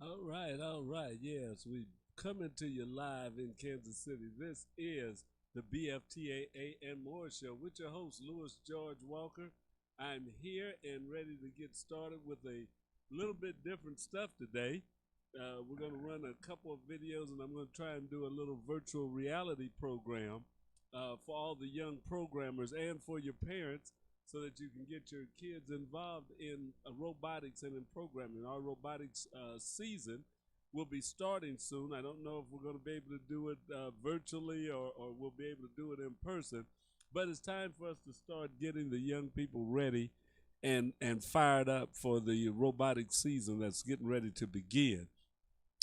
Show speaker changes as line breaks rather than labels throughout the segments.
All right. Yes, we coming to you live in Kansas City. This is the BFTAA and More Show with your host, Louis George Walker. I'm here and ready to get started with a little bit different stuff today. We're going to run a couple of videos, and I'm going to try and do a little virtual reality program for all the young programmers and for your parents so that you can get your kids involved in robotics and in programming. Our robotics season will be starting soon. I don't know if we're going to be able to do it virtually or we'll be able to do it in person, but it's time for us to start getting the young people ready and fired up for the robotics season that's getting ready to begin.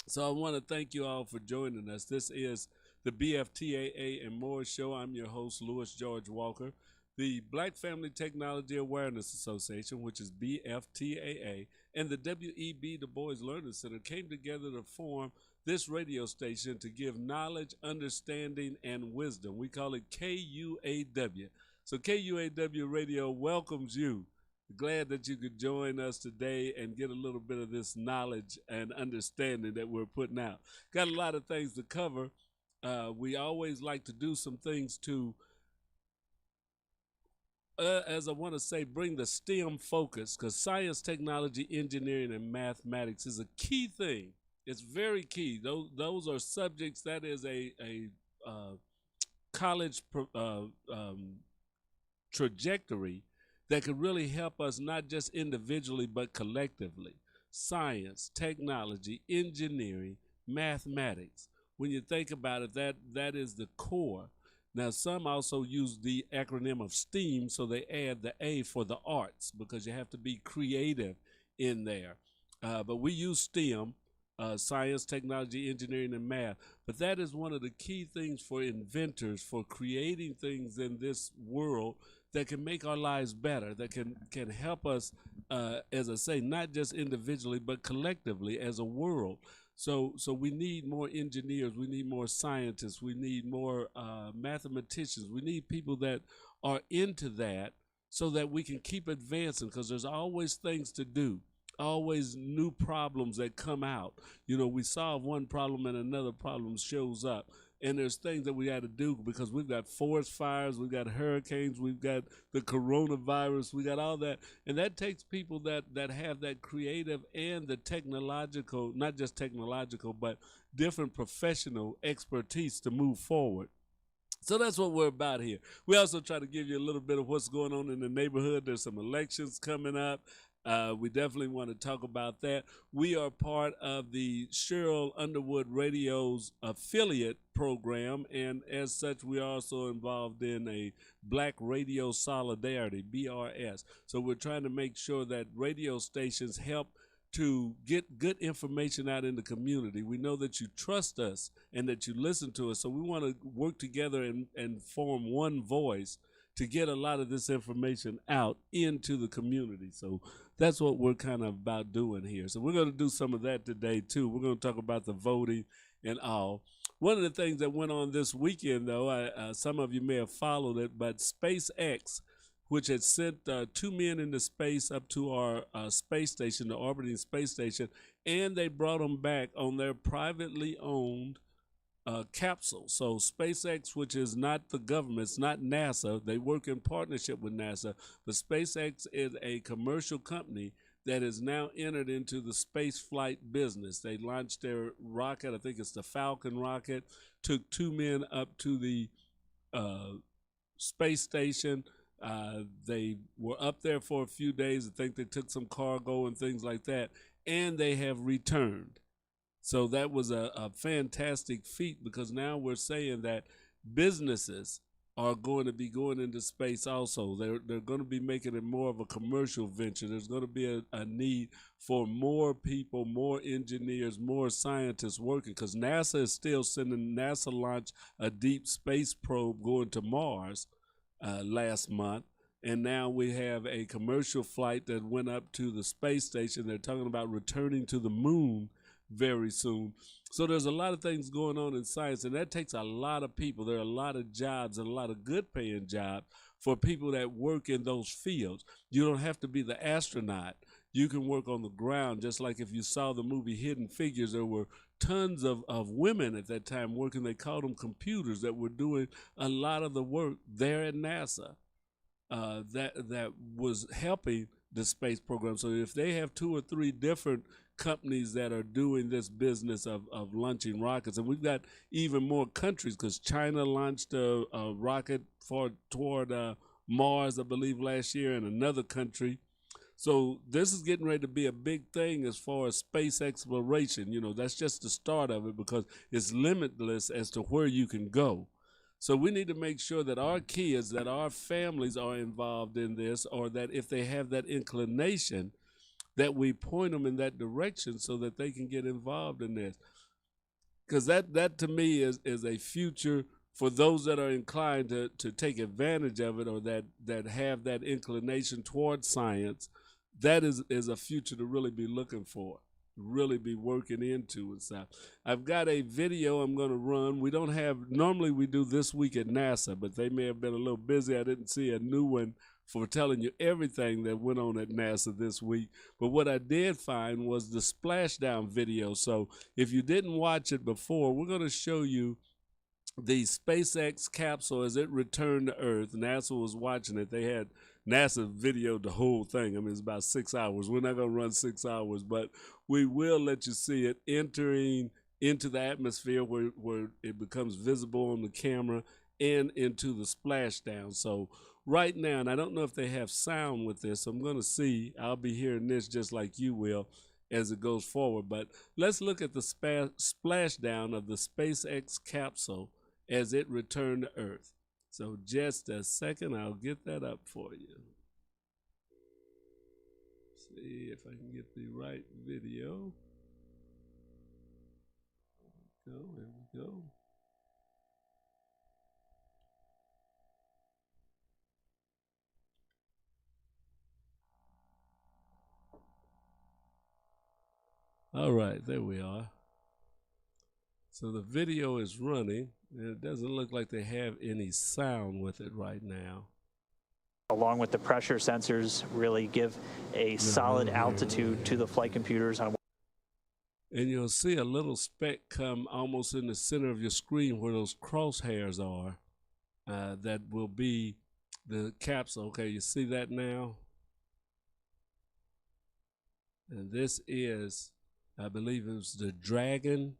So I want to thank you all for joining us. This is the BFTAA and More Show. I'm your host, Louis George Walker. The Black Family Technology Awareness Association, which is BFTAA, and the WEB Du Bois Learning Center came together to form this radio station to give knowledge, understanding, and wisdom. We call it KUAW. So KUAW Radio welcomes you. Glad that you could join us today and get a little bit of this knowledge and understanding that we're putting out. Got a lot of things to cover. We always like to do some things to as I want to say, bring the STEM focus, because science, technology, engineering, and mathematics is a key thing. It's very key. Those are subjects that is a college trajectory that could really help us not just individually but collectively. Science, technology, engineering, mathematics. When you think about it, that is the core. Now, some also use the acronym of STEAM, so they add the A for the arts because you have to be creative in there. But we use STEM, science, technology, engineering, and math. But that is one of the key things for inventors, for creating things in this world that can make our lives better, that can help us, as I say, not just individually, but collectively as a world. So we need more engineers, we need more scientists, we need more mathematicians, we need people that are into that so that we can keep advancing, because there's always things to do, always new problems that come out. You know, we solve one problem and another problem shows up. And there's things that we got to do because we've got forest fires, we've got hurricanes, we've got the coronavirus, we got all that. And that takes people that have that creative and the technological, not just technological, but different professional expertise to move forward. So that's what we're about here. We also try to give you a little bit of what's going on in the neighborhood. There's some elections coming up. We definitely want to talk about that. We are part of the Cheryl Underwood Radio's affiliate program, and as such, we are also involved in a Black Radio Solidarity, BRS. So we're trying to make sure that radio stations help to get good information out in the community. We know that you trust us and that you listen to us, so we want to work together and form one voice to get a lot of this information out into the community. So that's what we're kind of about doing here. So we're going to do some of that today too. We're going to talk about the voting and all. One of the things that went on this weekend, though, some of you may have followed it, but SpaceX, which had sent 2 men into space up to our space station, the orbiting space station, and they brought them back on their privately owned capsule. So SpaceX, which is not the government, it's not NASA, they work in partnership with NASA, but SpaceX is a commercial company that has now entered into the space flight business. They launched their rocket, I think it's the Falcon rocket, took 2 men up to the space station. They were up there for a few days. I think they took some cargo and things like that, and they have returned. So that was a fantastic feat, because now we're saying that businesses are going to be going into space also. They're going to be making it more of a commercial venture. There's going to be a need for more people, more engineers, more scientists working, because NASA is still sending. NASA launched a deep space probe going to Mars last month. And now we have a commercial flight that went up to the space station. They're talking about returning to the moon very soon. So there's a lot of things going on in science, and that takes a lot of people. There are a lot of jobs and a lot of good paying jobs for people that work in those fields. You don't have to be the astronaut. you can work on the ground. Just like if you saw the movie Hidden Figures, there were tons of women at that time working. They called them computers that were doing a lot of the work there at NASA. That was helping the space program. So if they have 2 or 3 different companies that are doing this business of launching rockets, and we've got even more countries, because China launched a rocket toward Mars, I believe, last year, and another country. So this is getting ready to be a big thing as far as space exploration. You know, that's just the start of it, because it's limitless as to where you can go. So we need to make sure that our kids, that our families are involved in this, or that if they have that inclination, that we point them in that direction so that they can get involved in this. Because that to me is a future for those that are inclined to take advantage of it, or that have that inclination towards science. That is a future to really be looking for, really be working into and stuff. I've got a video I'm going to run. We don't have, normally we do This Week at NASA, but they may have been a little busy. I didn't see a new one for telling you everything that went on at NASA this week. But what I did find was the splashdown video. So if you didn't watch it before, we're going to show you the SpaceX capsule as it returned to Earth. NASA was watching it. They had NASA videoed the whole thing. I mean, it's about 6 hours. We're not going to run 6 hours, but we will let you see it entering into the atmosphere where it becomes visible on the camera, and into the splashdown. So right now, and I don't know if they have sound with this, so I'm going to see. I'll be hearing this just like you will as it goes forward. But let's look at the splashdown of the SpaceX capsule as it returned to Earth. So just a second, I'll get that up for you. See if I can get the right video. There we go. All right, there we are. So the video is running, and it doesn't look like they have any sound with it right now.
Along with the pressure sensors, really give a solid altitude to the flight computers. And
you'll see a little speck come almost in the center of your screen where those crosshairs are. That will be the capsule. Okay, you see that now? And this is, I believe it was the Dragon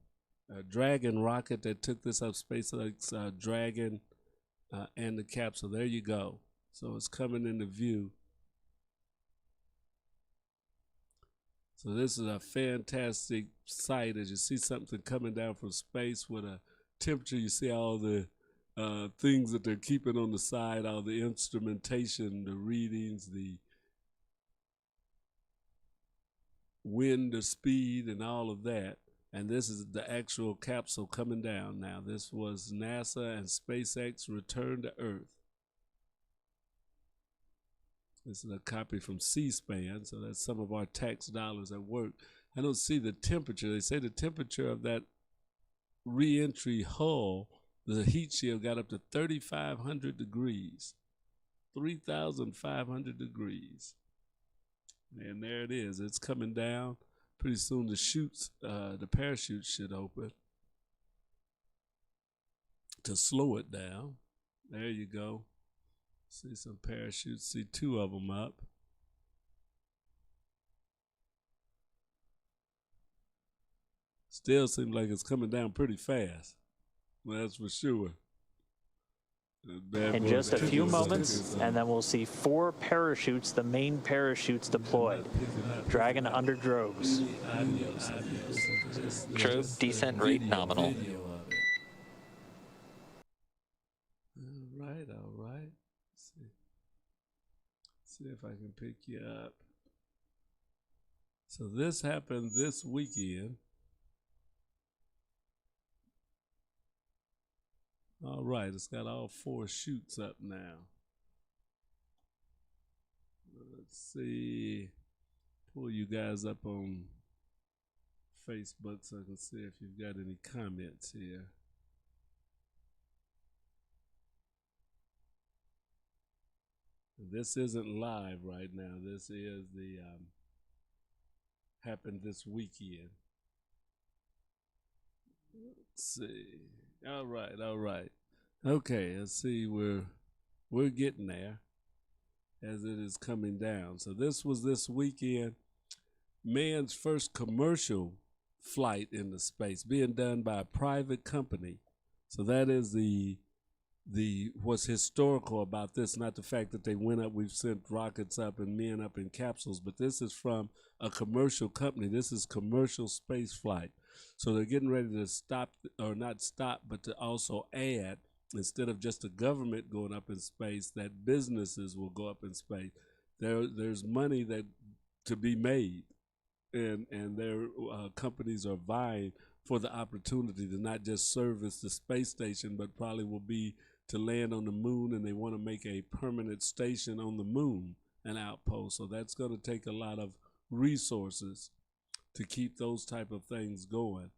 rocket that took this up, SpaceX Dragon, and the capsule. There you go. So it's coming into view. So this is a fantastic sight as you see something coming down from space with a temperature. You see all the things that they're keeping on the side, all the instrumentation, the readings, the wind, the speed, and all of that. And this is the actual capsule coming down now. This was NASA and SpaceX return to Earth. This is a copy from C-SPAN, so that's some of our tax dollars at work. I don't see the temperature. They say the temperature of that re-entry hull, the heat shield, got up to 3,500 degrees. 3,500 degrees. And there it is. It's coming down. Pretty soon the parachute should open to slow it down. There you go. See some parachutes. See 2 of them up. Still seems like it's coming down pretty fast. Well, that's for sure.
In just a few moments, and then we'll see 4 parachutes, the main parachutes deployed. Dragon under drogues.
Drogue descent rate nominal.
All right. See if I can pick you up. So this happened this weekend. All right, it's got all 4 chutes up now. Let's see. Pull you guys up on Facebook so I can see if you've got any comments here. This isn't live right now. This is the happened this weekend. Let's see. All right, all right. Okay, let's see. We're getting there as it is coming down. So this was this weekend. Man's first commercial flight into space being done by a private company. So that is the what's historical about this, not the fact that they went up, we've sent rockets up and men up in capsules, but this is from a commercial company. This is commercial space flight. So they're getting ready to stop, or not stop, but to also add, instead of just the government going up in space, that businesses will go up in space. There's money that to be made, and their companies are vying for the opportunity to not just service the space station, but probably will be to land on the moon, and they want to make a permanent station on the moon, an outpost. So that's going to take a lot of resources to keep those type of things going.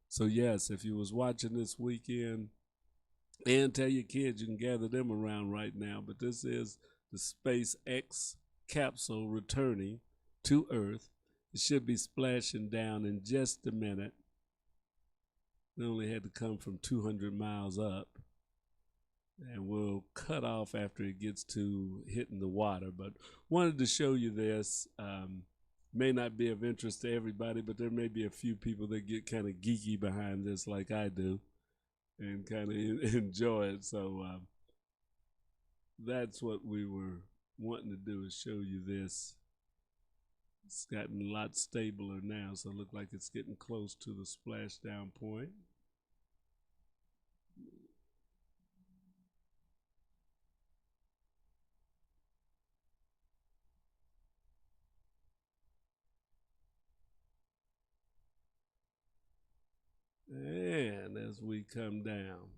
So yes, if you was watching this weekend, and tell your kids you can gather them around right now, but this is the SpaceX capsule returning to Earth. It should be splashing down in just a minute. It only had to come from 200 miles up, and we'll cut off after it gets to hitting the water. But wanted to show you this. May not be of interest to everybody, but there may be a few people that get kind of geeky behind this like I do and kind of enjoy it. So that's what we were wanting to do, is show you this. It's gotten a lot stabler now, so it looks like it's getting close to the splashdown point. And as we come down,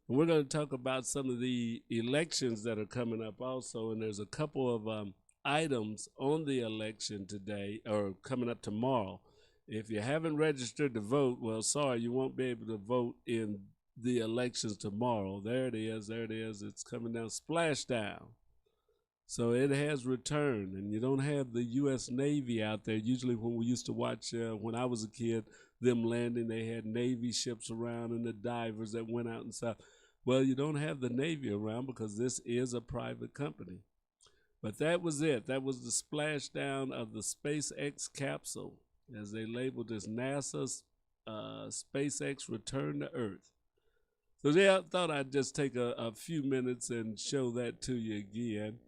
we're going to talk about some of the elections that are coming up also, and there's a couple of items on the election today, or coming up tomorrow. If you haven't registered to vote, well, sorry, you won't be able to vote in the elections tomorrow. There it is, there it is. It's coming down, splashdown. So it has returned, and you don't have the U.S. Navy out there. Usually when we used to watch, when I was a kid, them landing, they had Navy ships around and the divers that went out and stuff. Well, you don't have the Navy around because this is a private company. But that was it. That was the splashdown of the SpaceX capsule, as they labeled this NASA's SpaceX Return to Earth. So yeah, I thought I'd just take a few minutes and show that to you again.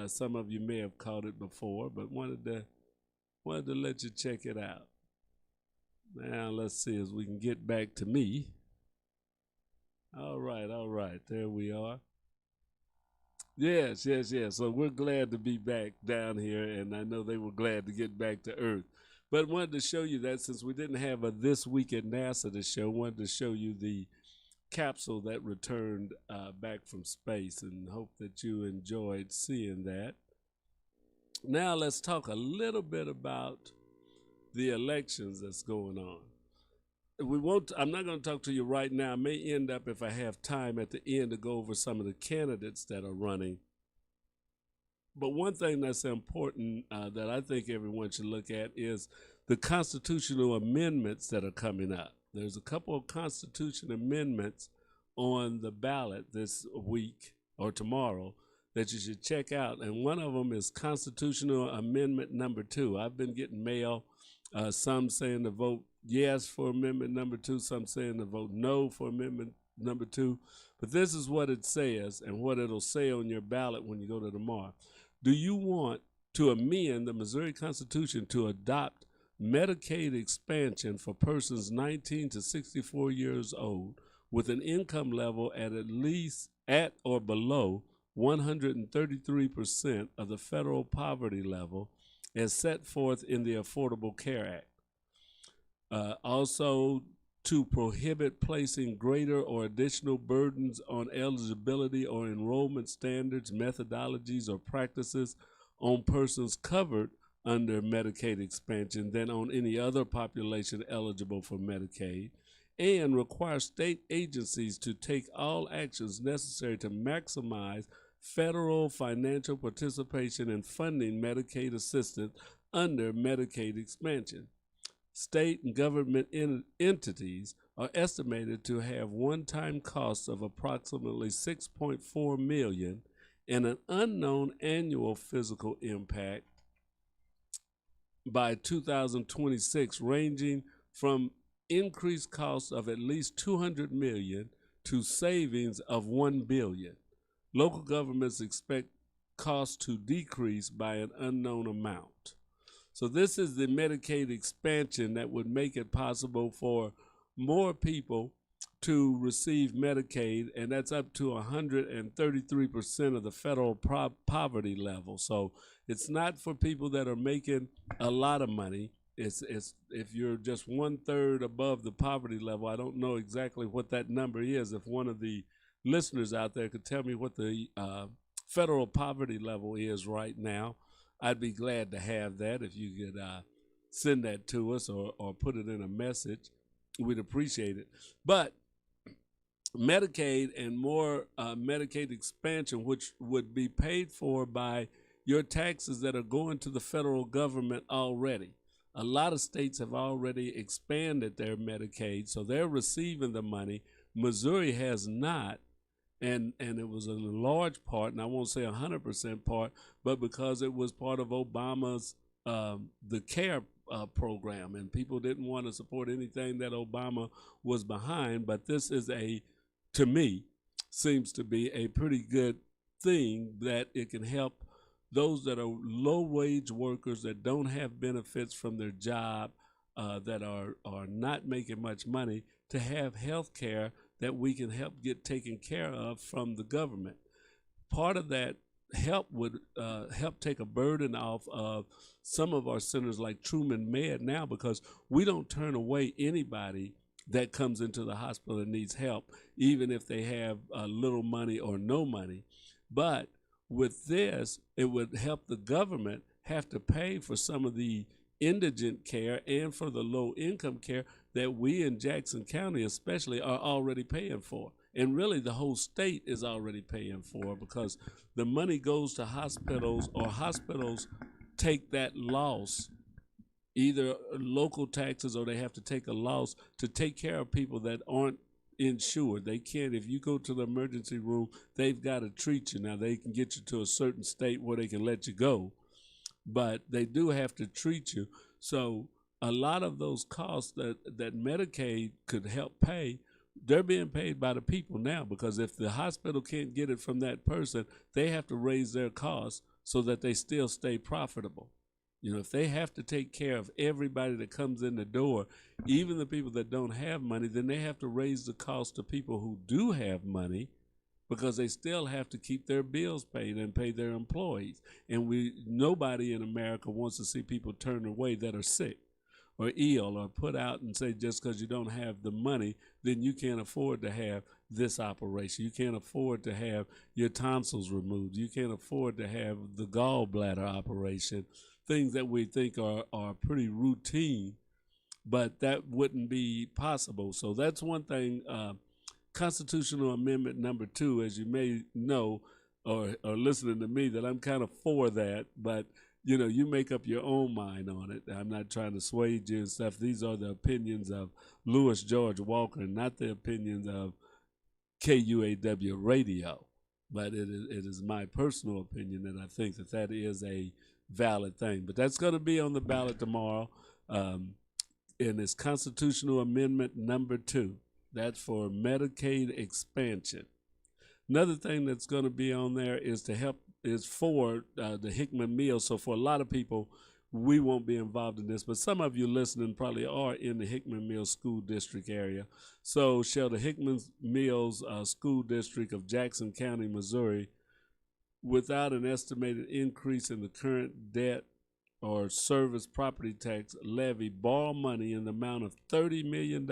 Some of you may have caught it before, but wanted to let you check it out. Now let's see as we can get back to me. All right, there we are. Yes. So we're glad to be back down here, and I know they were glad to get back to Earth. But wanted to show you that since we didn't have a This Week at NASA to show, wanted to show you the capsule that returned back from space, and hope that you enjoyed seeing that. Now let's talk a little bit about the elections that's going on. I'm not going to talk to you right now. I may end up, if I have time at the end, to go over some of the candidates that are running. But one thing that's important that I think everyone should look at is the constitutional amendments that are coming up. There's a couple of constitution amendments on the ballot this week or tomorrow that you should check out. And one of them is Constitutional Amendment number 2. I've been getting mail, some saying to vote yes for Amendment number 2, some saying to vote no for Amendment number 2. But this is what it says and what it'll say on your ballot when you go to tomorrow. Do you want to amend the Missouri Constitution to adopt Medicaid expansion for persons 19 to 64 years old with an income level at least at or below 133% of the federal poverty level as set forth in the Affordable Care Act? Also, to prohibit placing greater or additional burdens on eligibility or enrollment standards, methodologies, or practices on persons covered under Medicaid expansion than on any other population eligible for Medicaid, and require state agencies to take all actions necessary to maximize federal financial participation in funding Medicaid assistance under Medicaid expansion. State and government entities are estimated to have one-time costs of approximately 6.4 million and an unknown annual physical impact by 2026 ranging from increased costs of at least 200 million to savings of 1 billion. Local governments expect costs to decrease by an unknown amount. So this is the Medicaid expansion that would make it possible for more people to receive Medicaid, and that's up to 133% of the federal poverty level. So it's not for people that are making a lot of money. It's if you're just 1/3 above the poverty level. I don't know exactly what that number is. If one of the listeners out there could tell me what the federal poverty level is right now, I'd be glad to have that. If you could send that to us or put it in a message, we'd appreciate it. But Medicaid and more Medicaid expansion, which would be paid for by your taxes that are going to the federal government already. A lot of states have already expanded their Medicaid, so they're receiving the money. Missouri has not, and it was a large part, and I won't say 100% part, but because it was part of Obama's the CARE program, and people didn't want to support anything that Obama was behind. But this is to me, seems to be a pretty good thing that it can help those that are low-wage workers that don't have benefits from their job, that are not making much money, to have health care that we can help get taken care of from the government. Part of that help would help take a burden off of some of our centers like Truman Med now, because we don't turn away anybody that comes into the hospital and needs help, even if they have little money or no money. But with this, it would help the government have to pay for some of the indigent care and for the low-income care that we in Jackson County especially are already paying for. And really the whole state is already paying for, because the money goes to hospitals, or hospitals take that loss, either local taxes, or they have to take a loss to take care of people that aren't insured. They can't, if you go to the emergency room, they've got to treat you. Now they can get you to a certain state where they can let you go, but they do have to treat you. So a lot of those costs that Medicaid could help pay, they're being paid by the people now, because if the hospital can't get it from that person, they have to raise their costs so that they still stay profitable. You know, if they have to take care of everybody that comes in the door, even the people that don't have money, then they have to raise the cost to people who do have money, because they still have to keep their bills paid and pay their employees. And nobody in America wants to see people turned away that are sick or ill, or put out and say just because you don't have the money, then you can't afford to have this operation. You can't afford to have your tonsils removed. You can't afford to have the gallbladder operation, things that we think are pretty routine, but that wouldn't be possible. So that's one thing. Constitutional Amendment number 2, as you may know, or listening to me, that I'm kind of for that, but you know, you make up your own mind on it. I'm not trying to sway you and stuff. These are the opinions of Louis George Walker, not the opinions of KUAW radio. But it is my personal opinion, and I think that is a valid thing. But that's going to be on the ballot tomorrow, and it's Constitutional Amendment number 2. That's for Medicaid expansion. Another thing that's going to be on there is for the Hickman Mills. So for a lot of people, we won't be involved in this, but some of you listening probably are in the Hickman Mills School District area. So shall the Hickman Mills School District of Jackson County, Missouri, without an estimated increase in the current debt or service property tax levy, borrow money in the amount of $30 million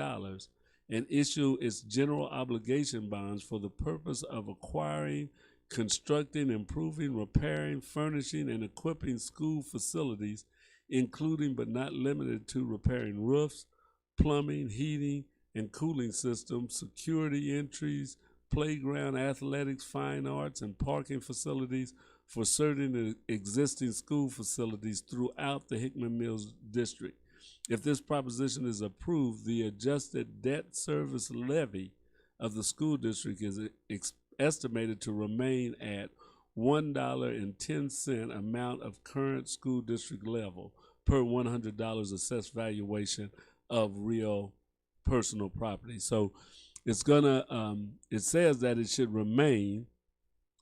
and issue its general obligation bonds for the purpose of acquiring, constructing, improving, repairing, furnishing, and equipping school facilities, including but not limited to repairing roofs, plumbing, heating, and cooling systems, security entries, playground, athletics, fine arts, and parking facilities for certain existing school facilities throughout the Hickman Mills District. if this proposition is approved, the adjusted debt service levy of the school district is estimated to remain at $1.10 amount of current school district level per $100 assessed valuation of real personal property. So it's gonna it says that it should remain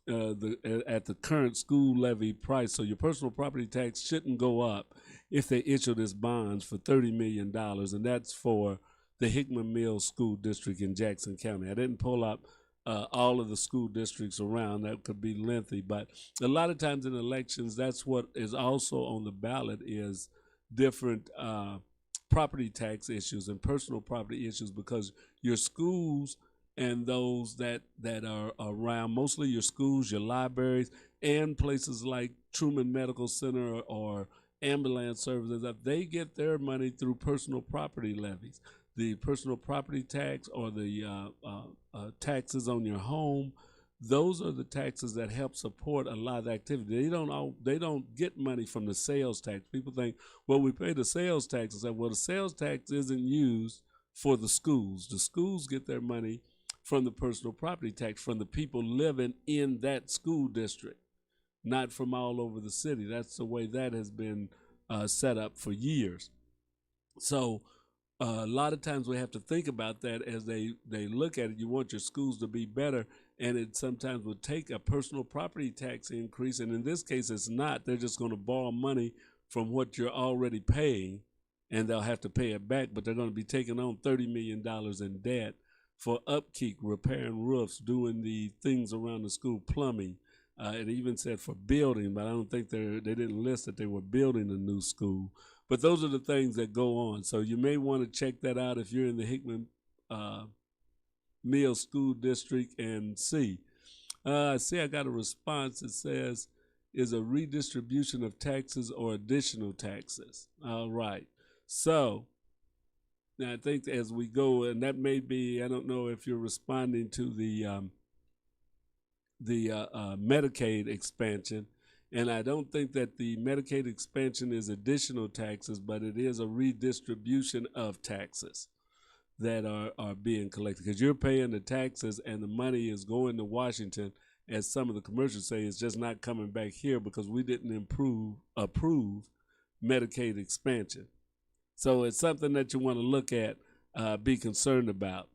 at the current school levy price. So your personal property tax shouldn't go up if they issue this bonds for $30 million, and that's for the Hickman Mills School District in Jackson County. I didn't pull up all of the school districts around. That could be lengthy, but a lot of times in elections, that's what is also on the ballot is different property tax issues and personal property issues, because your schools and those that are around, mostly your schools, your libraries, and places like Truman Medical Center or ambulance services, that they get their money through personal property levies. The personal property tax or the taxes on your home, those are the taxes that help support a lot of activity. They don't get money from the sales tax. People think, well, we pay the sales tax. I said, well, the sales tax isn't used for the schools. The schools get their money from the personal property tax from the people living in that school district, not from all over the city. That's the way that has been set up for years. So a lot of times we have to think about that as they look at it. You want your schools to be better, and it sometimes would take a personal property tax increase, and in this case it's not. They're just going to borrow money from what you're already paying, and they'll have to pay it back, but they're going to be taking on $30 million in debt for upkeep, repairing roofs, doing the things around the school, plumbing. It even said for building, but I don't think they didn't list that they were building a new school. But those are the things that go on. So you may want to check that out if you're in the Hickman Mills School District and see. I got a response that says, is a redistribution of taxes or additional taxes. All right. So now I think as we go, and that may be, I don't know if you're responding to the Medicaid expansion, and I don't think that the Medicaid expansion is additional taxes, but it is a redistribution of taxes that are being collected, because you're paying the taxes and the money is going to Washington, as some of the commercials say. It's just not coming back here because we didn't approve Medicaid expansion. So it's something that you want to look at, be concerned about.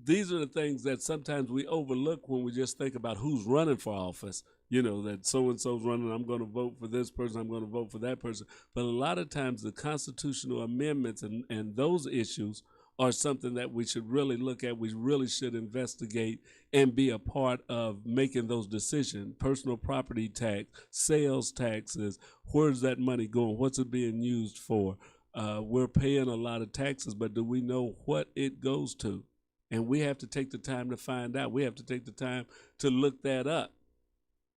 These are the things that sometimes we overlook when we just think about who's running for office. You know, that so-and-so's running, I'm going to vote for this person, I'm going to vote for that person. But a lot of times the constitutional amendments and those issues are something that we should really look at. We really should investigate and be a part of making those decisions. Personal property tax, sales taxes, where's that money going? What's it being used for? We're paying a lot of taxes, but do we know what it goes to? And we have to take the time to find out. We have to take the time to look that up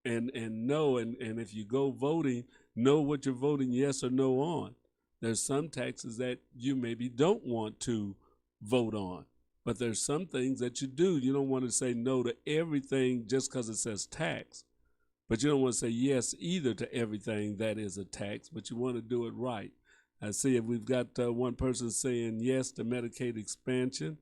and know. And if you go voting, know what you're voting yes or no on. There's some taxes that you maybe don't want to vote on, but there's some things that you do. You don't want to say no to everything just because it says tax, but you don't want to say yes either to everything that is a tax, but you want to do it right. I see if we've got one person saying yes to Medicaid expansion.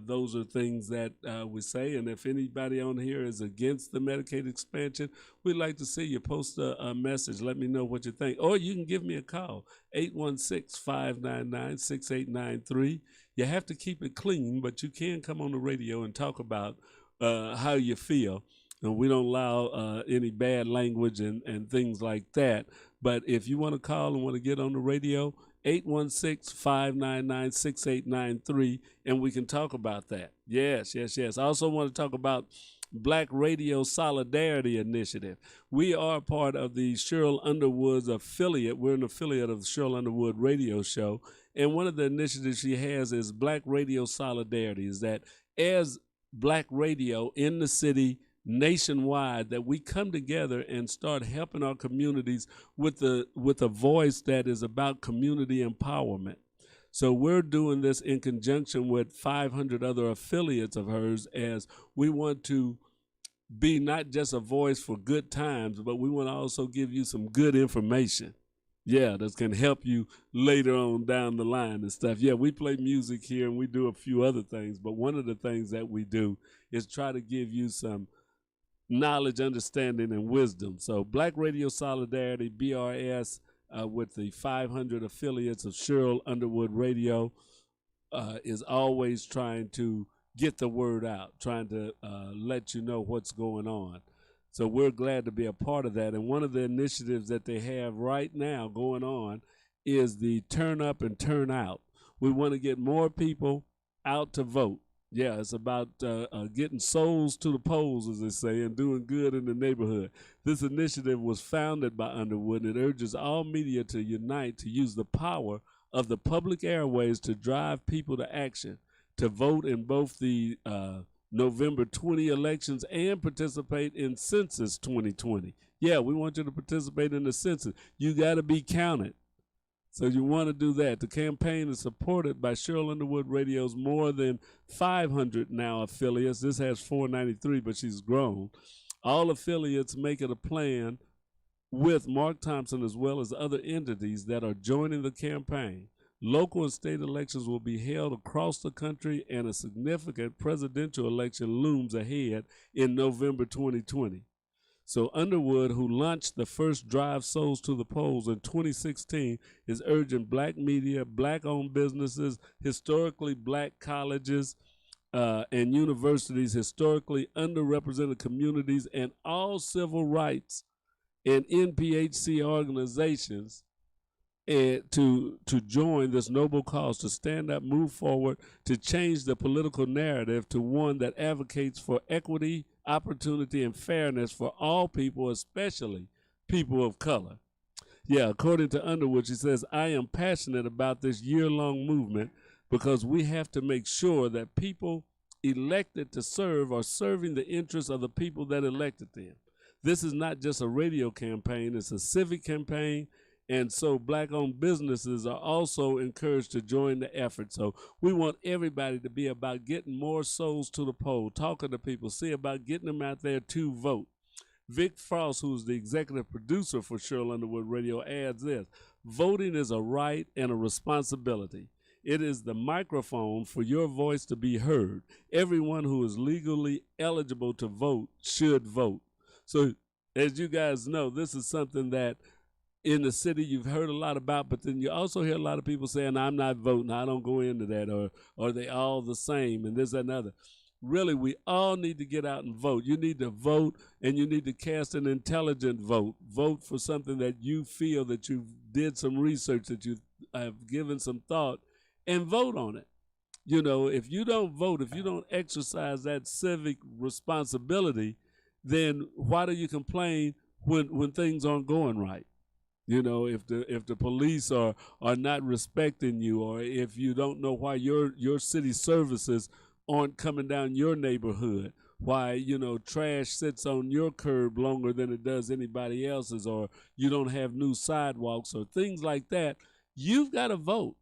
Those are things that we say, and if anybody on here is against the Medicaid expansion, we'd like to see you post a message. Let me know what you think, or you can give me a call, 816-599-6893. You have to keep it clean, but you can come on the radio and talk about how you feel. And we don't allow any bad language and things like that. But if you want to call and want to get on the radio, 816-599-6893, and we can talk about that. Yes. I also want to talk about Black Radio Solidarity Initiative. We are part of the Cheryl Underwood's affiliate. We're an affiliate of the Cheryl Underwood radio show. And one of the initiatives she has is Black Radio Solidarity, is that as Black radio in the city, nationwide, that we come together and start helping our communities with a voice that is about community empowerment. So we're doing this in conjunction with 500 other affiliates of hers, as we want to be not just a voice for good times, but we want to also give you some good information. Yeah, that can help you later on down the line and stuff. Yeah, we play music here and we do a few other things, but one of the things that we do is try to give you some knowledge, understanding, and wisdom. So, Black Radio Solidarity, BRS, with the 500 affiliates of Cheryl Underwood Radio, is always trying to get the word out, trying to let you know what's going on. So we're glad to be a part of that. And one of the initiatives that they have right now going on is the turn up and turn out. We want to get more people out to vote. Yeah, it's about getting souls to the polls, as they say, and doing good in the neighborhood. This initiative was founded by Underwood, and it urges all media to unite to use the power of the public airways to drive people to action, to vote in both the November 20 elections and participate in Census 2020. Yeah, we want you to participate in the census. You got to be counted. So you want to do that. The campaign is supported by Cheryl Underwood Radio's more than 500 now affiliates. This has 493, but she's grown. All affiliates make it a plan with Mark Thompson as well as other entities that are joining the campaign. Local and state elections will be held across the country, and a significant presidential election looms ahead in November 2020. So Underwood, who launched the first Drive Souls to the Polls in 2016, is urging black media, black-owned businesses, historically black colleges, and universities, historically underrepresented communities, and all civil rights and NPHC organizations to join this noble cause, to stand up, move forward, to change the political narrative to one that advocates for equity, opportunity, and fairness for all people, especially people of color. Yeah, according to Underwood, she says, I am passionate about this year-long movement because we have to make sure that people elected to serve are serving the interests of the people that elected them. This is not just a radio campaign, it's a civic campaign. And so black-owned businesses are also encouraged to join the effort. So we want everybody to be about getting more souls to the poll, talking to people, see about getting them out there to vote. Vic Frost, who's the executive producer for Cheryl Underwood Radio, adds this: voting is a right and a responsibility. It is the microphone for your voice to be heard. Everyone who is legally eligible to vote should vote. So as you guys know, this is something that in the city you've heard a lot about, but then you also hear a lot of people saying, I'm not voting, I don't go into that, or they all the same, and this and another. Really, we all need to get out and vote. You need to vote, and you need to cast an intelligent vote. Vote for something that you feel that you did some research, that you have given some thought, and vote on it. You know, if you don't vote, if you don't exercise that civic responsibility, then why do you complain when things aren't going right? You know, if the police are not respecting you, or if you don't know why your city services aren't coming down your neighborhood, why, you know, trash sits on your curb longer than it does anybody else's, or you don't have new sidewalks or things like that, you've got to vote.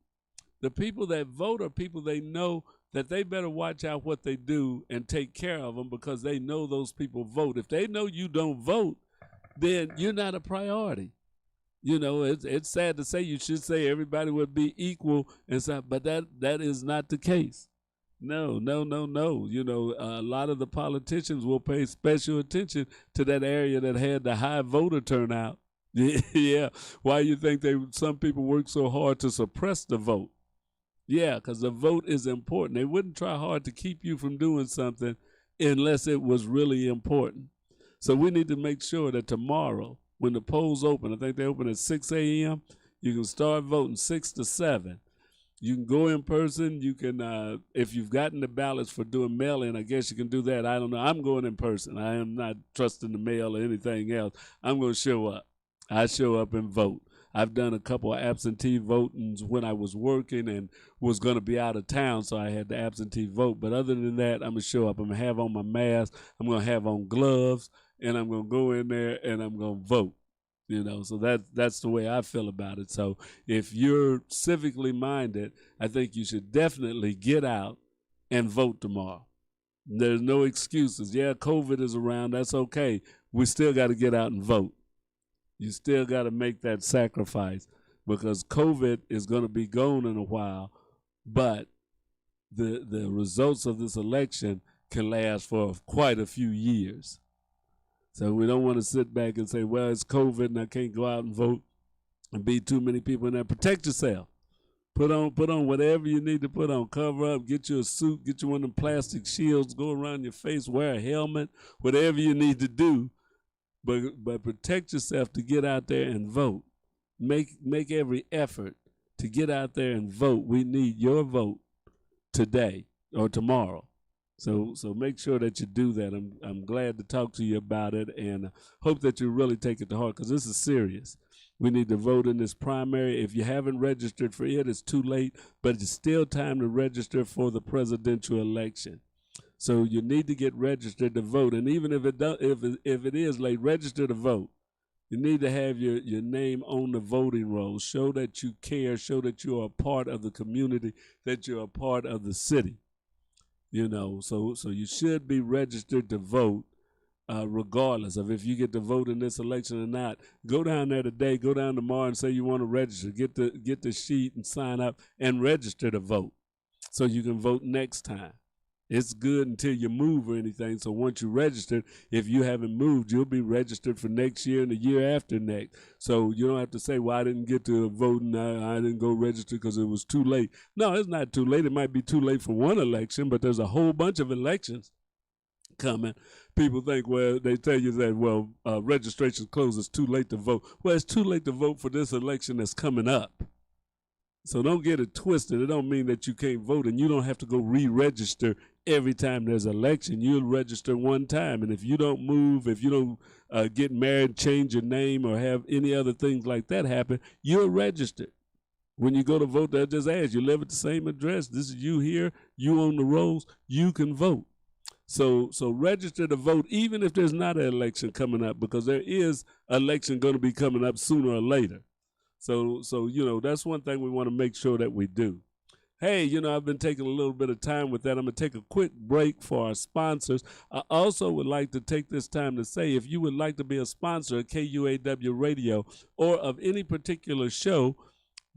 The people that vote are people they know that they better watch out what they do and take care of them, because they know those people vote. If they know you don't vote, then you're not a priority. You know, it's sad to say, you should say everybody would be equal and stuff, but that is not the case. No. You know, a lot of the politicians will pay special attention to that area that had the high voter turnout. Yeah, why you think some people work so hard to suppress the vote? Yeah, because the vote is important. They wouldn't try hard to keep you from doing something unless it was really important. So we need to make sure that tomorrow, when the polls open, I think they open at 6 a.m., you can start voting 6 to 7. You can go in person. You can, if you've gotten the ballots for doing mail-in, I guess you can do that. I don't know. I'm going in person. I am not trusting the mail or anything else. I'm going to show up. I show up and vote. I've done a couple of absentee votings when I was working and was going to be out of town, so I had to absentee vote. But other than that, I'm going to show up. I'm going to have on my mask. I'm going to have on gloves, and I'm going to go in there and I'm going to vote. You know, so that's the way I feel about it. So if you're civically minded, I think you should definitely get out and vote tomorrow. There's no excuses. Yeah, COVID is around. That's okay. We still got to get out and vote. You still got to make that sacrifice because COVID is going to be gone in a while, but the results of this election can last for quite a few years. So we don't want to sit back and say, well, it's COVID and I can't go out and vote and be too many people in there. Protect yourself. Put on whatever you need to put on. Cover up, get you a suit, get you one of them plastic shields, go around your face, wear a helmet, whatever you need to do. But protect yourself to get out there and vote. Make every effort to get out there and vote. We need your vote today or tomorrow. So make sure that you do that. I'm glad to talk to you about it, and hope that you really take it to heart because this is serious. We need to vote in this primary. If you haven't registered for it, it's too late, but it's still time to register for the presidential election. So you need to get registered to vote, and even if it is late, register to vote. You need to have your name on the voting roll. Show that you care. Show that you are a part of the community, that you're a part of the city. You know, so you should be registered to vote, regardless of if you get to vote in this election or not. Go down there today. Go down tomorrow and say you want to register. Get the sheet and sign up and register to vote, so you can vote next time. It's good until you move or anything. So once you registered, if you haven't moved, you'll be registered for next year and the year after next. So you don't have to say, well, I didn't get to vote and I didn't go register because it was too late. No, it's not too late. It might be too late for one election, but there's a whole bunch of elections coming. People think, well, they tell you that, well, registration closes, it's too late to vote. Well, it's too late to vote for this election that's coming up. So don't get it twisted. It don't mean that you can't vote, and you don't have to go re-register every time there's an election. You'll register one time, and if you don't move, if you don't get married, change your name, or have any other things like that happen, you're registered. When you go to vote, they'll just ask, you live at the same address, this is you here, you on the rolls, you can vote. So register to vote, even if there's not an election coming up, because there is an election going to be coming up sooner or later. So you know, that's one thing we want to make sure that we do. Hey, you know, I've been taking a little bit of time with that. I'm going to take a quick break for our sponsors. I also would like to take this time to say, if you would like to be a sponsor of KUAW Radio or of any particular show,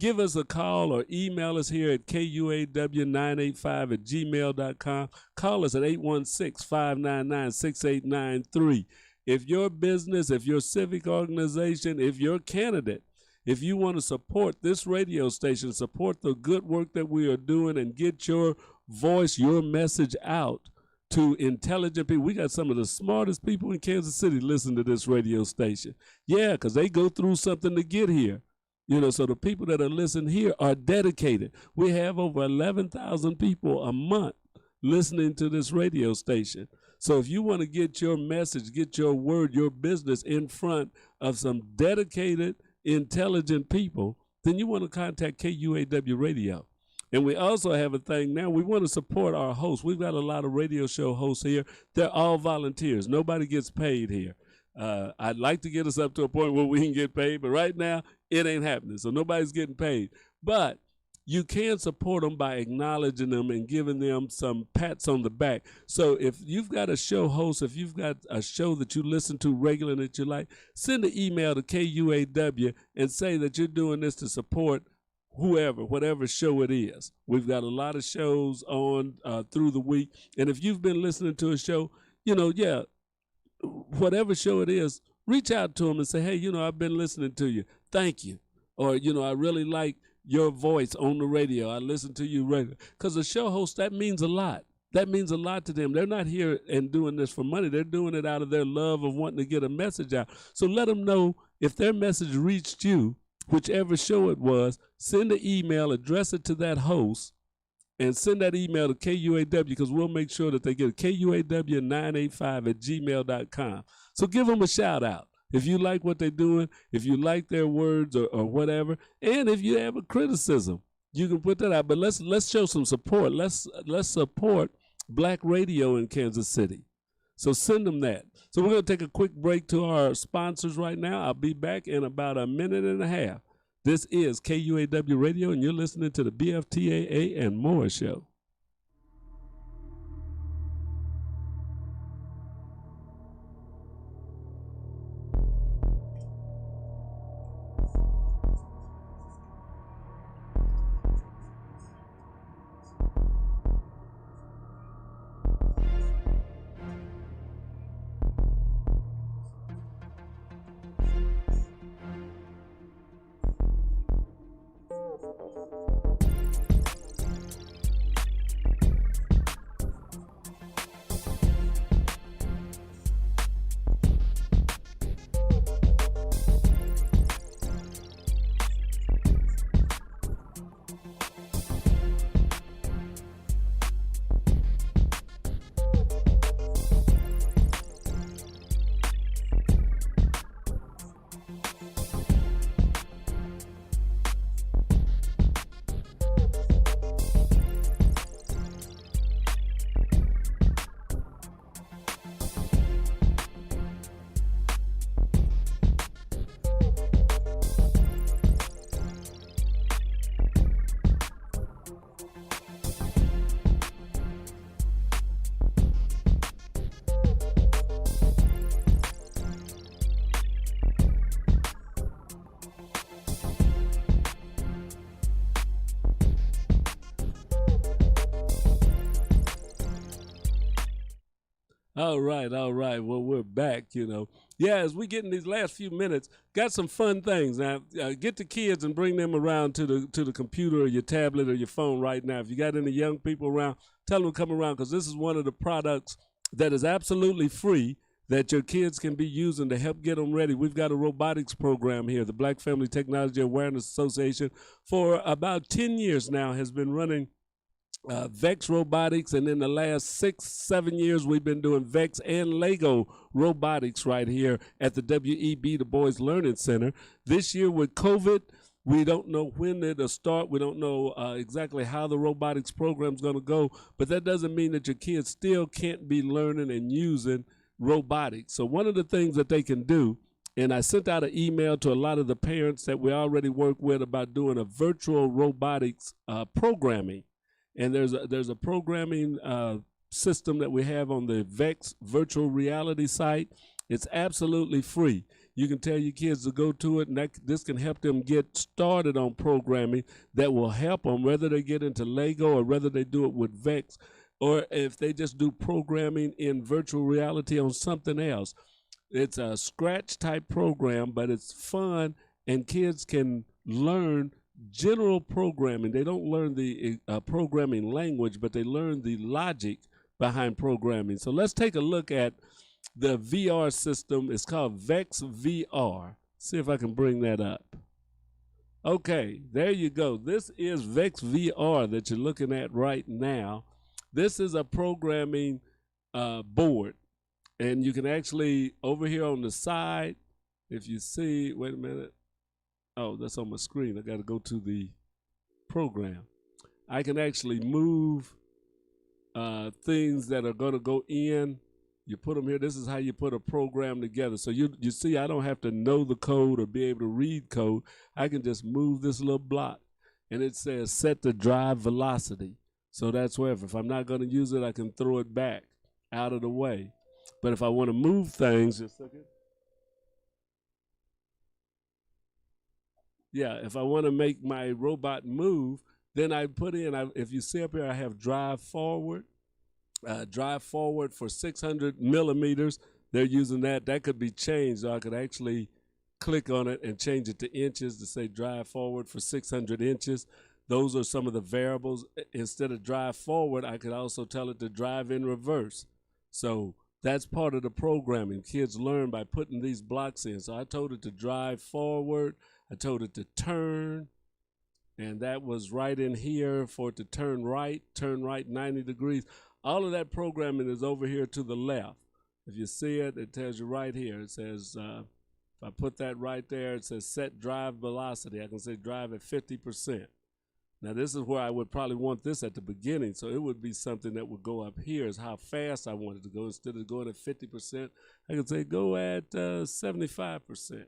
give us a call or email us here at kuaw985@gmail.com. Call us at 816-599-6893. If your business, if your civic organization, if your candidate, if you want to support this radio station, support the good work that we are doing, and get your voice, your message out to intelligent people. We got some of the smartest people in Kansas City listening to this radio station. Yeah, because they go through something to get here. You know, so the people that are listening here are dedicated. We have over 11,000 people a month listening to this radio station. So if you want to get your message, get your word, your business in front of some dedicated, intelligent people, then you want to contact KUAW Radio. And we also have a thing now. We want to support our hosts. We've got a lot of radio show hosts here. They're all volunteers. Nobody gets paid here. I'd like to get us up to a point where we can get paid, but right now it ain't happening. So nobody's getting paid. But you can support them by acknowledging them and giving them some pats on the back. So if you've got a show host, if you've got a show that you listen to regularly that you like, send an email to KUAW and say that you're doing this to support whoever, whatever show it is. We've got a lot of shows on through the week. And if you've been listening to a show, you know, yeah, whatever show it is, reach out to them and say, hey, you know, I've been listening to you. Thank you. Or, you know, I really like your voice on the radio. I listen to you regularly. Because a show host, that means a lot. That means a lot to them. They're not here and doing this for money. They're doing it out of their love of wanting to get a message out. So let them know if their message reached you, whichever show it was, send an email, address it to that host, and send that email to KUAW, because we'll make sure that they get it. KUAW985@gmail.com. So give them a shout out. If you like what they're doing, if you like their words or whatever, and if you have a criticism, you can put that out. But let's show some support. Let's support Black radio in Kansas City. So send them that. So we're going to take a quick break to our sponsors right now. I'll be back in about a minute and a half. This is KUAW Radio, and you're listening to the BFTAA and More Show. All right, all right. Well, we're back, you know. Yeah, as we get in these last few minutes, got some fun things. Now, get the kids and bring them around to the computer or your tablet or your phone right now. If you got any young people around, tell them to come around because this is one of the products that is absolutely free that your kids can be using to help get them ready. We've got a robotics program here. The Black Family Technology Awareness Association, for about 10 years now, has been running Vex Robotics, and in the last 6-7 years, we've been doing Vex and Lego robotics right here at the WEB, the Boys Learning Center. This year with COVID, we don't know when it'll start. We don't know exactly how the robotics program is going to go, but that doesn't mean that your kids still can't be learning and using robotics. So one of the things that they can do, and I sent out an email to a lot of the parents that we already work with about doing a virtual robotics programming. And there's a programming system that we have on the Vex virtual reality site. It's absolutely free. You can tell your kids to go to it, and this can help them get started on programming that will help them, whether they get into Lego or whether they do it with Vex, or if they just do programming in virtual reality on something else. It's a scratch type program, but it's fun, and kids can learn general programming. They don't learn the programming language, but they learn the logic behind programming. So let's take a look at the VR system. It's called Vex VR. See if I can bring that up. Okay, there you go. This is Vex VR that you're looking at right now. This is a programming board, and you can actually, over here on the side, if you see, wait a minute. Oh, that's on my screen. I got to go to the program. I can actually move things that are going to go in. You put them here. This is how you put a program together. So you see, I don't have to know the code or be able to read code. I can just move this little block, and it says set the drive velocity. So that's where if I'm not going to use it, I can throw it back out of the way. But if I want to move things, just a second. Yeah, if I want to make my robot move, then I put in, if you see up here, I have drive forward for 600 millimeters. They're using that. That could be changed. So I could actually click on it and change it to inches to say drive forward for 600 inches. Those are some of the variables. Instead of drive forward, I could also tell it to drive in reverse. So that's part of the programming. Kids learn by putting these blocks in. So I told it to drive forward. I told it to turn, and that was right in here for it to turn right 90 degrees. All of that programming is over here to the left. If you see it, it tells you right here. It says, if I put that right there, it says set drive velocity. I can say drive at 50%. Now, this is where I would probably want this at the beginning, so it would be something that would go up here is how fast I want it to go. Instead of going at 50%, I could say go at 75%.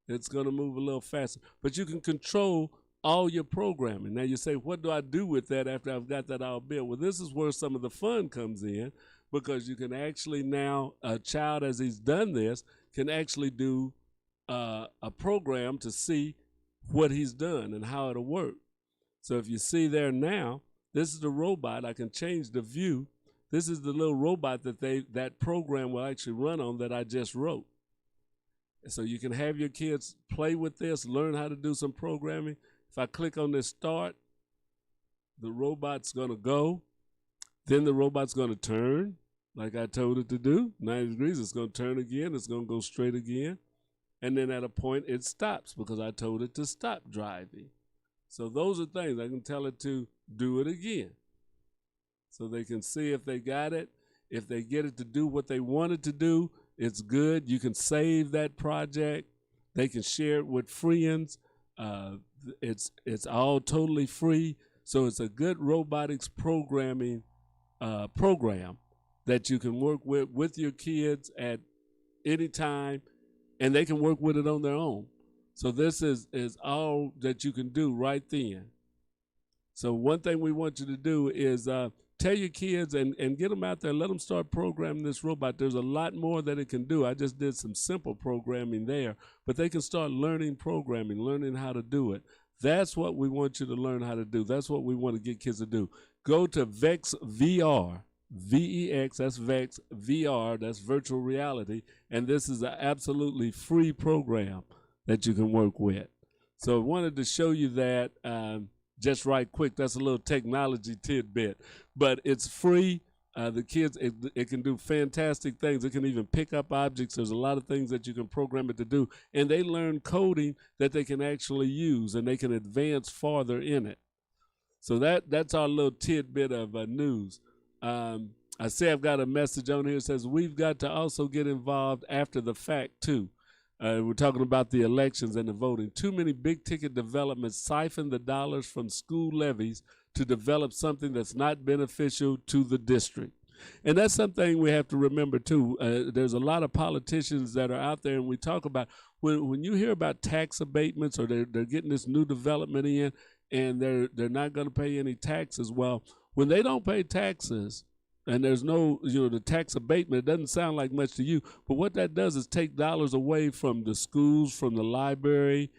It's going to move a little faster. But you can control all your programming. Now you say, what do I do with that after I've got that all built? Well, this is where some of the fun comes in, because you can actually now, a child, as he's done this, can actually do a program to see what he's done and how it'll work. So if you see there now, this is the robot. I can change the view. This is the little robot that program will actually run on that I just wrote. So you can have your kids play with this, learn how to do some programming. If I click on this start, the robot's going to go. Then the robot's going to turn like I told it to do. 90 degrees, it's going to turn again. It's going to go straight again. And then at a point, it stops because I told it to stop driving. So those are things I can tell it to do it again. So they can see if they got it. If they get it to do what they want it to do, it's good. You can save that project. They can share it with friends. It's all totally free. So it's a good robotics programming program that you can work with your kids at any time, and they can work with it on their own. So this is all that you can do right then. So one thing we want you to do is tell your kids and get them out there, let them start programming this robot. There's a lot more that it can do. I just did some simple programming there, but they can start learning programming, learning how to do it. That's what we want you to learn how to do. That's what we want to get kids to do. Go to Vex VR. VEX, that's VEX, VR, that's virtual reality, and this is an absolutely free program that you can work with. So I wanted to show you that just right quick. That's a little technology tidbit, but it's free. The kids, it can do fantastic things. It can even pick up objects. There's a lot of things that you can program it to do, and they learn coding that they can actually use, and they can advance farther in it. So that's our little tidbit of news. I say I've got a message on here that says we've got to also get involved after the fact too. We're talking about the elections and the voting. Too many big ticket developments siphon the dollars from school levies to develop something that's not beneficial to the district. And that's something we have to remember too. There's a lot of politicians that are out there, and we talk about when you hear about tax abatements or they're getting this new development in, and they're not going to pay any taxes. Well, when they don't pay taxes, and there's no, the tax abatement, it doesn't sound like much to you, but what that does is take dollars away from the schools, from the library,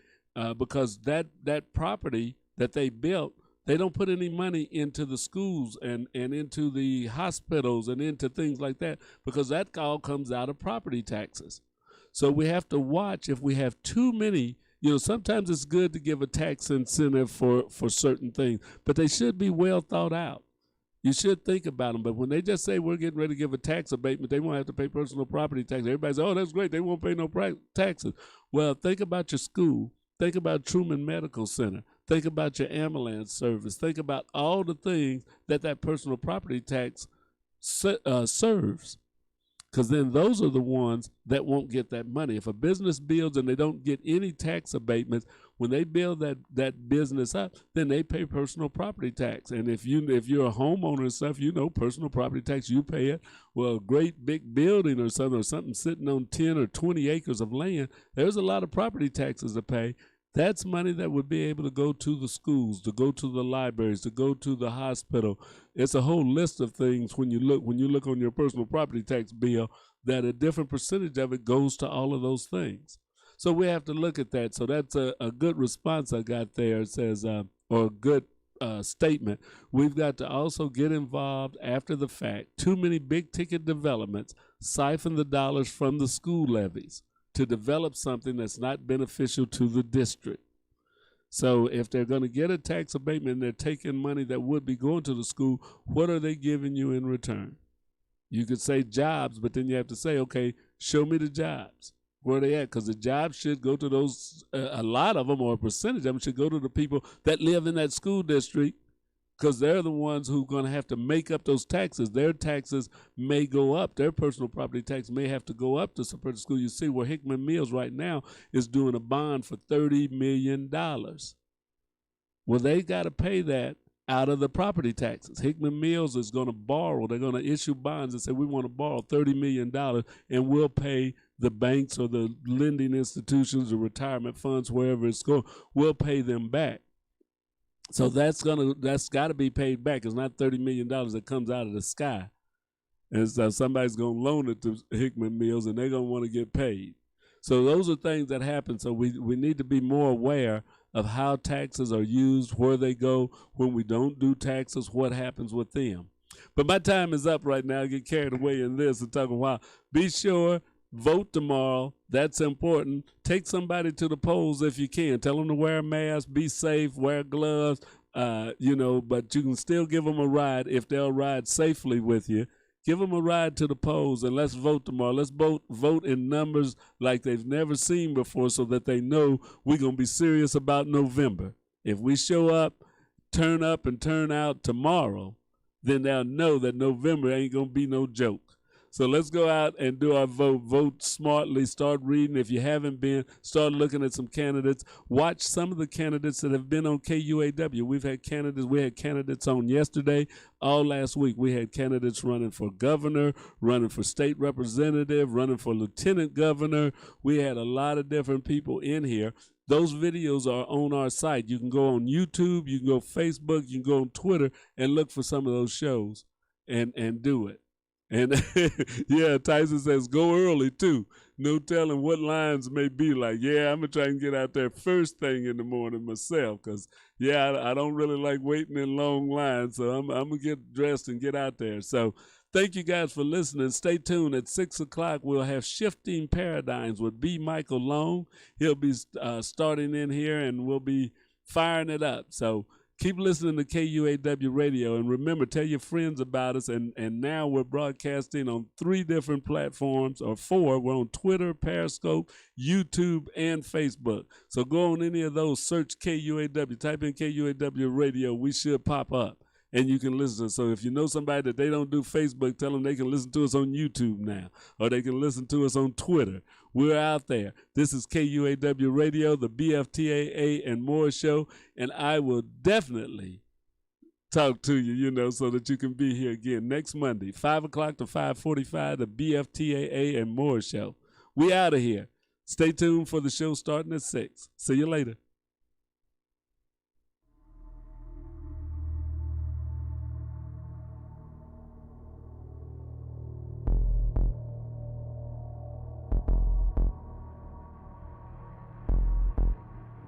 because that property that they built, they don't put any money into the schools and into the hospitals and into things like that, because that all comes out of property taxes. So we have to watch if we have too many. Sometimes it's good to give a tax incentive for certain things, but they should be well thought out. You should think about them. But when they just say we're getting ready to give a tax abatement, they won't have to pay personal property tax. Everybody says, oh, that's great. They won't pay no taxes. Well, think about your school. Think about Truman Medical Center. Think about your ambulance service. Think about all the things that personal property tax serves. Because then those are the ones that won't get that money. If a business builds and they don't get any tax abatements, when they build that business up, then they pay personal property tax. And if you're a homeowner and stuff, personal property tax, you pay it. Well, a great big building or something sitting on 10 or 20 acres of land, there's a lot of property taxes to pay. That's money that would be able to go to the schools, to go to the libraries, to go to the hospital. It's a whole list of things when you look on your personal property tax bill, that a different percentage of it goes to all of those things. So we have to look at that. So that's a good response I got there. It says, or a good statement. We've got to also get involved after the fact. Too many big ticket developments siphon the dollars from the school levies to develop something that's not beneficial to the district. So if they're going to get a tax abatement and they're taking money that would be going to the school, what are they giving you in return? You could say jobs, but then you have to say, okay, show me the jobs. Where are they at? Because the jobs should go to those, a lot of them, or a percentage of them should go to the people that live in that school district, because they're the ones who are going to have to make up those taxes. Their taxes may go up. Their personal property tax may have to go up to support the school. You see where Hickman Mills right now is doing a bond for $30 million. Well, they got to pay that out of the property taxes. Hickman Mills is going to borrow. They're going to issue bonds and say, we want to borrow $30 million, and we'll pay the banks or the lending institutions or retirement funds, wherever it's going, we'll pay them back. So that's got to be paid back. It's not $30 million that comes out of the sky. And so somebody's going to loan it to Hickman Mills, and they're going to want to get paid. So those are things that happen. So we need to be more aware of how taxes are used, where they go. When we don't do taxes, what happens with them. But my time is up right now. I get carried away in this and talk a while. Be sure, vote tomorrow. That's important. Take somebody to the polls if you can. Tell them to wear a mask, be safe, wear gloves, but you can still give them a ride if they'll ride safely with you. Give them a ride to the polls, and let's vote tomorrow. Let's vote in numbers like they've never seen before, so that they know we're going to be serious about November. If we show up, turn out tomorrow, then they'll know that November ain't going to be no joke. So let's go out and do our vote. Vote smartly. Start reading. If you haven't been, start looking at some candidates. Watch some of the candidates that have been on KUAW. We had candidates on yesterday. All last week, we had candidates running for governor, running for state representative, running for lieutenant governor. We had a lot of different people in here. Those videos are on our site. You can go on YouTube, you can go Facebook, you can go on Twitter and look for some of those shows and do it. And yeah, Tyson says go early too. No telling what lines may be like. Yeah, I'm going to try and get out there first thing in the morning myself, because, yeah, I don't really like waiting in long lines. So I'm going to get dressed and get out there. So Thank you guys for listening. Stay tuned. At 6 o'clock, we'll have Shifting Paradigms with B. Michael Long. He'll be starting in here, and we'll be firing it up. So keep listening to KUAW Radio. And remember, tell your friends about us. And now we're broadcasting on 3 different platforms, or 4. We're on Twitter, Periscope, YouTube, and Facebook. So go on any of those, search KUAW, type in KUAW Radio. We should pop up, and you can listen. So if you know somebody that they don't do Facebook, tell them they can listen to us on YouTube now, or they can listen to us on Twitter. We're out there. This is KUAW Radio, the BFTAA and more show, and I will definitely talk to you, so that you can be here again next Monday, 5 o'clock to 5:45, the BFTAA and more show. We out of here. Stay tuned for the show starting at 6. See you later.